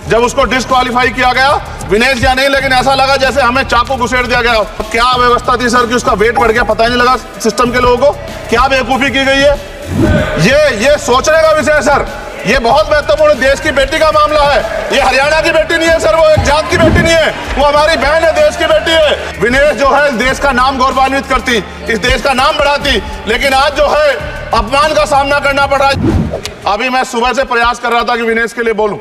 जब उसको डिस्क्वालीफाई किया गया, विनेश या नहीं, लेकिन ऐसा लगा जैसे हमें चाकू घुसेड़ दिया गया। क्या व्यवस्था थी सर कि उसका वेट बढ़ गया, पता ही नहीं लगा सिस्टम के लोगों को। क्या बेवकूफी की गई है, ये सोचने का विषय है सर। ये बहुत महत्वपूर्ण देश की बेटी का मामला है। ये हरियाणा की बेटी नहीं है सर, वो एक जात की बेटी नहीं है, वो हमारी बहन है, देश की बेटी है। विनेश जो है देश का नाम गौरवान्वित करती, इस देश का नाम बढ़ाती, लेकिन आज जो है अपमान का सामना करना पड़ रहा है। अभी मैं सुबह से प्रयास कर रहा था कि विनेश के लिए बोलूं।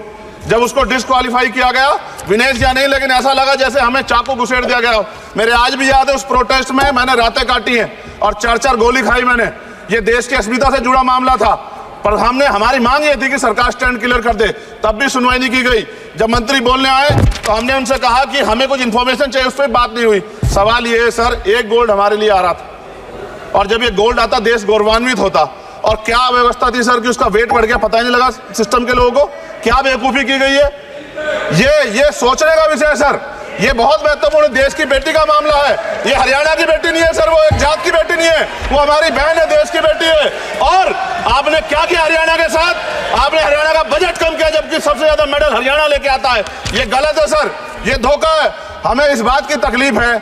जब उसको डिस्क्वालीफाई किया गया, विनेश या नहीं, लेकिन ऐसा लगा जैसे हमें चाकू घुसेड़ दिया गया। मेरे आज भी याद है उस प्रोटेस्ट में मैंने रातें काटी हैं और 4-4 गोली खाई मैंने। ये देश की अस्मिता से जुड़ा मामला था, पर हमारी मांग ये थी कि सरकार स्टैंड क्लियर कर दे, तब भी सुनवाई नहीं की गई। जब मंत्री बोलने आए तो हमने उनसे कहा कि हमें कुछ इन्फॉर्मेशन चाहिए, उस पर बात नहीं हुई। सवाल ये है सर, एक गोल्ड हमारे लिए आ रहा था, और जब ये गोल्ड आता देश गौरवान्वित होता। और क्या व्यवस्था थी सर कि उसका वेट बढ़ गया, पता ही नहीं लगा सिस्टम के लोगों को। क्या बेवकूफी की गई है, ये सोचने का विषय है सर। ये बहुत महत्वपूर्ण देश की बेटी का मामला है। ये हरियाणा की बेटी नहीं है सर, वो एक जात की बेटी नहीं है, वो हमारी बहन है, देश की बेटी है। और आपने क्या किया हरियाणा के साथ? आपने हरियाणा का बजट कम किया, जबकि सबसे ज्यादा मेडल हरियाणा लेके आता है। ये गलत है सर, ये धोखा है। हमें इस बात की तकलीफ है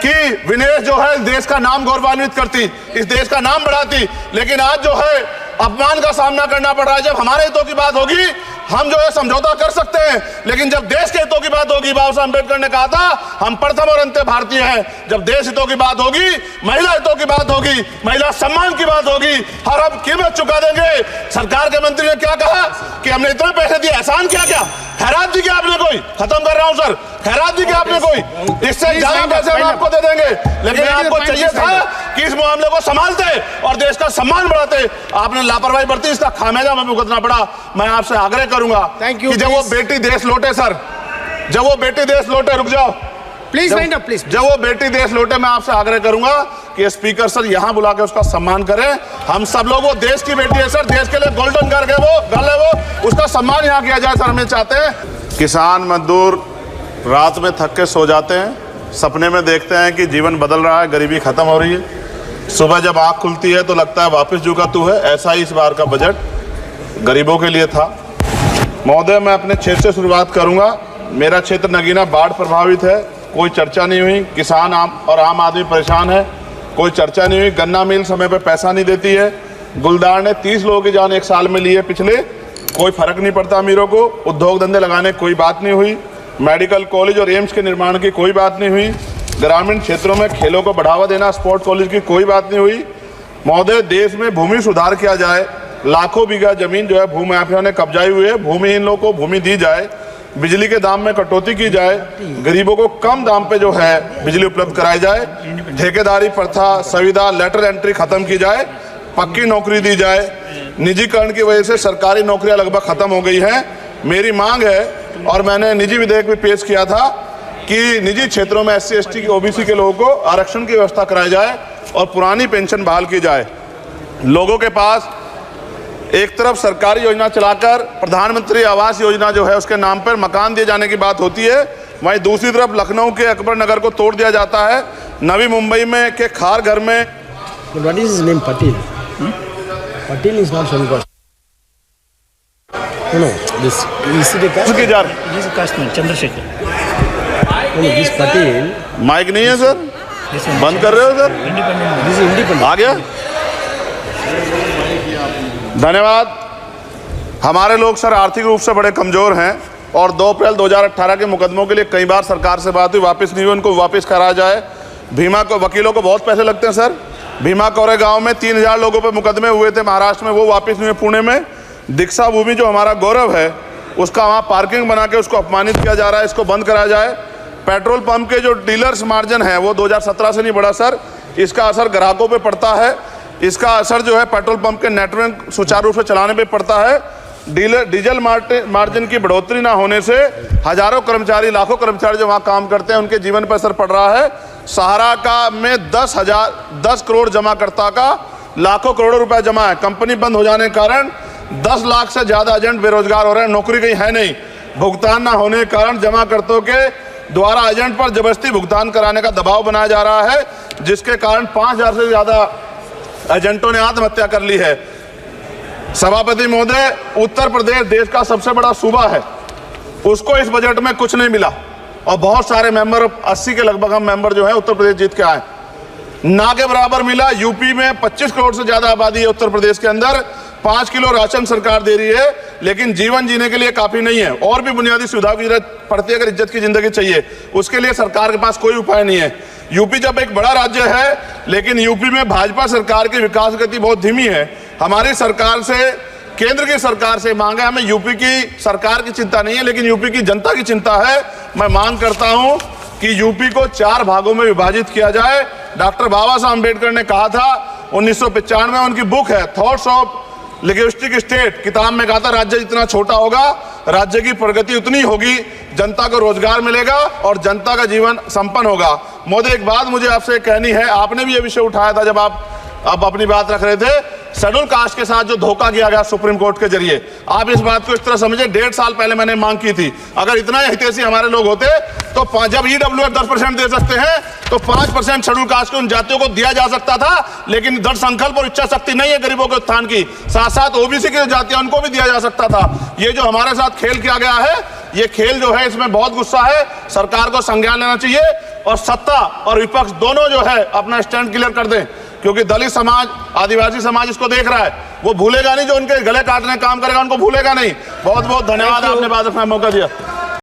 कि विनेश जो है देश का नाम गौरवान्वित करती, इस देश का नाम बढ़ाती, लेकिन आज जो है अपमान का सामना करना पड़ रहा है। जब हमारे हितों की बात होगी हम जो है समझौता कर सकते हैं, लेकिन जब देश के हितों की बात होगी, बाबा साहब अम्बेडकर ने कहा था हम प्रथम और अंत्य भारतीय हैं। जब देश हितों की बात होगी, महिला हितों की बात होगी, महिला सम्मान की बात होगी, हर हम कीमत चुका देंगे। सरकार के मंत्री ने क्या कहा कि हमने इतने पैसे दिए, एहसान क्या खैरात दी क्या आपने कोई? खत्म कर रहा हूं सर, खैरात दी क्या आपने कोई? इससे ज्यादा पैसे हम आपको दे देंगे, लेकिन आपको चाहिए था कि इस मामले को संभालते और देश का सम्मान बढ़ाते। आपने लापरवाही बरती, इसका खामियाजा हमें भुगतना पड़ा। मैं आपसे आग्रह करूंगा कि जब वो बेटी देश लौटे सर, जब वो बेटी देश लौटे, रुक जाओ प्लीज, प्लीज, जब वो बेटी देश लौटे, मैं आपसे आग्रह करूंगा कि स्पीकर सर यहां बुला के उसका सम्मान करें। हम सब लोग, वो देश की बेटी है सर, देश के लिए गोल्डन गर्ल है वो, उसका सम्मान यहां किया जाए सर, हमें चाहते हैं। किसान मजदूर रात में थक के सो जाते हैं, सपने में देखते हैं कि जीवन बदल रहा है, गरीबी खत्म हो रही है। सुबह जब आँख खुलती है तो लगता है वापस झुका तू है। ऐसा ही इस बार का बजट गरीबों के लिए था। महोदय, मैं अपने क्षेत्र से शुरुआत करूंगा। मेरा क्षेत्र नगीना बाढ़ प्रभावित है, कोई चर्चा नहीं हुई। किसान और आम आदमी परेशान है, कोई चर्चा नहीं हुई। गन्ना मिल समय पर पैसा नहीं देती है। गुलदार ने 30 लोगों की जान एक साल में ली है पिछले, कोई फर्क नहीं पड़ता अमीरों को। उद्योग धंधे लगाने कोई बात नहीं हुई। मेडिकल कॉलेज और एम्स के निर्माण की कोई बात नहीं हुई। ग्रामीण क्षेत्रों में खेलों को बढ़ावा देना, स्पोर्ट कॉलेज की कोई बात नहीं हुई। महोदय, देश में भूमि सुधार किया जाए, लाखों बीघा जमीन जो है भूमाफियाओं ने कब्जाई हुई है, भूमिहीन लोगों को भूमि दी जाए, बिजली के दाम में कटौती की जाए, गरीबों को कम दाम पे जो है बिजली उपलब्ध कराई जाए, ठेकेदारी प्रथा, संविदा, लेटर एंट्री खत्म की जाए, पक्की नौकरी दी जाए। निजीकरण की वजह से सरकारी नौकरियां लगभग खत्म हो गई हैं। मेरी मांग है, और मैंने निजी विधेयक भी पेश किया था, कि निजी क्षेत्रों में SC ST OBC के लोगों को आरक्षण की व्यवस्था कराई जाए और पुरानी पेंशन बहाल की जाए। लोगों के पास एक तरफ सरकारी योजना चलाकर प्रधानमंत्री आवास योजना जो है उसके नाम पर मकान दिए जाने की बात होती है, वहीं दूसरी तरफ लखनऊ के अकबर नगर को तोड़ दिया जाता है। नवी मुंबई में के खार घर में What is his name? Patil. Patil is not from caste. No, this is the caste. उसकी जार He's a casteman, Chandrasekhar. No, this Patil. Mic नहीं है सर, बंद कर रहे हो sir? Independent. This is independent. आ गया, धन्यवाद। हमारे लोग सर आर्थिक रूप से बड़े कमजोर हैं, और 2 अप्रैल 2018 के मुकदमों के लिए कई बार सरकार से बात हुई, वापस नहीं हुई। उनको वापस कराया जाए। भीमा को वकीलों को बहुत पैसे लगते हैं सर। भीमा कोरे गांव में 3000 लोगों पे मुकदमे हुए थे महाराष्ट्र में, वो वापस नहीं हुए। पुणे में दीक्षा भूमि जो हमारा गौरव है, उसका वहाँ पार्किंग बना के उसको अपमानित किया जा रहा है, इसको बंद कराया जाए। पेट्रोल पंप के जो डीलर्स मार्जिन है वो 2017 से नहीं बढ़ा सर, इसका असर ग्राहकों पे पड़ता है। इसका असर जो है पेट्रोल पंप के नेटवर्क सुचारू रूप से चलाने पे पड़ता है। डीजल मार्जिन की बढ़ोतरी ना होने से हजारों कर्मचारी, लाखों कर्मचारी जो वहाँ काम करते हैं, उनके जीवन पर असर पड़ रहा है। सहारा का में 10 करोड़ जमाकर्ता का लाखों करोड़ों रुपए जमा है। कंपनी बंद हो जाने के कारण 10 लाख से ज्यादा एजेंट बेरोजगार हो रहे हैं, नौकरी कहीं है नहीं। भुगतान ना होने के कारण जमाकर्ताओं के द्वारा एजेंट पर जबरदस्ती भुगतान कराने का दबाव बनाया जा रहा है, जिसके कारण 5000 से ज्यादा एजेंटों ने आत्महत्या कर ली है। सभापति महोदय, उत्तर प्रदेश देश का सबसे बड़ा सूबा है। उसको इस बजट में कुछ नहीं मिला। और बहुत सारे मेंबर, 80 के लगभग हम मेंबर जो है उत्तर प्रदेश जीत के आए, ना के बराबर मिला। यूपी में 25 करोड़ से ज्यादा आबादी है उत्तर प्रदेश के अंदर, 5 किलो राशन सरकार दे रही है, लेकिन जीवन जीने के लिए काफी नहीं है। और भी बुनियादी सुविधाओं की जरूरत पड़ती है। अगर इज्जत की जिंदगी चाहिए उसके लिए सरकार के पास कोई उपाय नहीं है। यूपी जब एक बड़ा राज्य है, लेकिन यूपी में भाजपा सरकार की विकास गति बहुत धीमी है। हमारी सरकार से, केंद्र की सरकार से मांग है, हमें यूपी की सरकार की चिंता नहीं है, लेकिन यूपी की जनता की चिंता है। मैं मांग करता हूं कि यूपी को 4 भागों में विभाजित किया जाए। डॉक्टर बाबा साहब अम्बेडकर ने कहा था 1995 में, उनकी बुक है थॉट्स ऑफ लिंग्विस्टिक स्टेट, किताब में कहा था राज्य जितना छोटा होगा राज्य की प्रगति उतनी होगी, जनता को रोजगार मिलेगा और जनता का जीवन संपन्न होगा। मोदी, एक बात मुझे आपसे कहनी है, आपने भी ये विषय उठाया था जब आप अपनी बात रख रहे थे, शेड्यूल कास्ट के साथ जो धोखा किया गया सुप्रीम कोर्ट के जरिए, आप इस बात को इस तरह समझे, 1.5 साल पहले मैंने मांग की थी, अगर इतना हितैषी हमारे लोग होते तो जब EWF 10% दे सकते हैं तो 5% शेड्यूल कास्ट के उन जातियों को दिया जा सकता था। लेकिन दृढ़ संकल्प और इच्छा शक्ति नहीं है गरीबों के उत्थान की, साथ साथ ओबीसी की जातियां उनको भी दिया जा सकता था। ये जो हमारे साथ खेल किया गया है, ये खेल जो है इसमें बहुत गुस्सा है, सरकार को संज्ञान लेना चाहिए और सत्ता और विपक्ष दोनों जो है अपना स्टैंड क्लियर कर दें, क्योंकि दलित समाज, आदिवासी समाज इसको देख रहा है, वो भूलेगा नहीं। जो उनके गले काटने काम करेगा उनको भूलेगा नहीं। बहुत बहुत धन्यवाद, आपने बात रखने का मौका दिया।